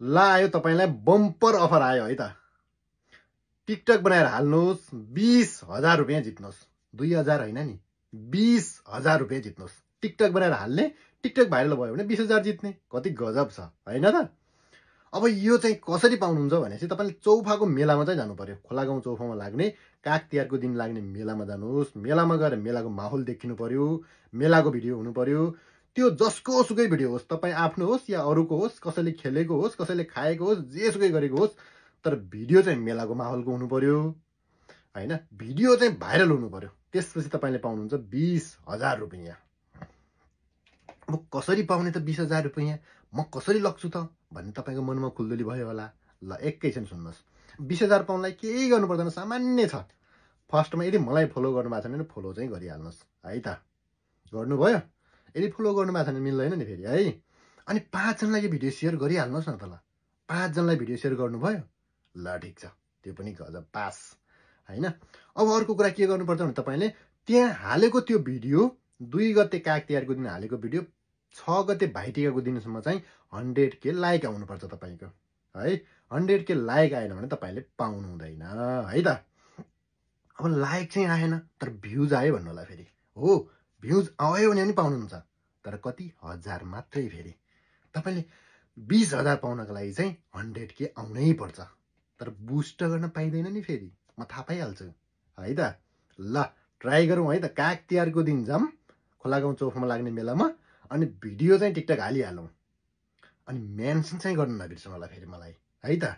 ल आयो तपाईलाई बम्पर अफर आयो है त। टिकटक बनाएर हाल्नुहोस् 20,000 रुपियाँ जित्नुहोस्। 2,000 होइन नि, 20,000 रुपियाँ जित्नुहोस्। टिकटक बनाएर हाल्ने, टिकटक भाइरल भयो भने 20,000 जित्ने। कति गजब छ होइन त। अब यो चाहिँ कसरी पाउनुहुन्छ भनेपछि तपाईँले चौफाको मेलामा चाहिँ जानु पर्यो। खोलागाउँ चौफामा लाग्ने काग तिहारको दिन लाग्ने मेलामा जानुहोस्। मेलामा गएर मेलाको माहौल देखिनु पर्यो, मेलाको भिडियो हुनु पर्यो। त्यो जसको सुकै भिडियो होस्, तपाईँ आफ्नो होस् या अरूको होस्, कसैले खेलेको होस्, कसैले खाएको होस्, जेसुकै गरेको होस्, तर भिडियो चाहिँ मेलाको माहौलको हुनु पर्यो होइन। भिडियो चाहिँ भाइरल हुनु पर्यो। त्यसपछि तपाईँले पाउनुहुन्छ 20,000 रुपियाँ। अब कसरी पाउने त 20,000 रुपियाँ, म कसरी लग्छु त भन्ने तपाईँको मनमा खुल्दुली भयो होला। ल एकैछिन सुन्नुहोस्। 20,000 पाउनलाई केही गर्नु पर्दैन, सामान्य छ। फर्स्टमा यदि मलाई फलो गर्नुभएको छ भने फलो चाहिँ गरिहाल्नुहोस् है त। गर्नुभयो? यदि फलो गर्नुभएको छ भने मिल्दैन नि फेरि है। अनि 5 जनालाई यो भिडियो सेयर गरिहाल्नुहोस् न त। ल 5 जनालाई भिडियो सेयर गर्नुभयो? ल ठिक छ, त्यो पनि गजब पास होइन। अब अर्को कुरा के गर्नुपर्छ भने तपाईँले त्यहाँ हालेको त्यो भिडियो 2 गते काग तिहारको दिन हालेको भिडियो 6 गते भाइटिकाको दिनसम्म चाहिँ 100K लाइक आउनुपर्छ तपाईँको है। 100K लाइक आएन भने तपाईँले पाउनु हुँदैन है त। अब लाइक चाहिँ आएन तर भ्युज आयो भन्नु होला फेरि। हो, भ्युज आयो भने पनि पाउनुहुन्छ, तर कति 1000 मात्रै फेरि। तपाईँले 20,000 पाउनको लागि चाहिँ 100K आउनै पर्छ, तर बुस्ट गर्न पाइँदैन नि फेरि। म थाहा पाइहाल्छु है त। ल ट्राई गरौँ है त। काग तिहारको दिन जाऊँ खोलागाउँ चौकमा लाग्ने मेलामा, अनि भिडियो चाहिँ टिकटक हालिहालौँ, अनि मेन्सन चाहिँ गर्नु नबिर्सनु होला फेरि मलाई है त।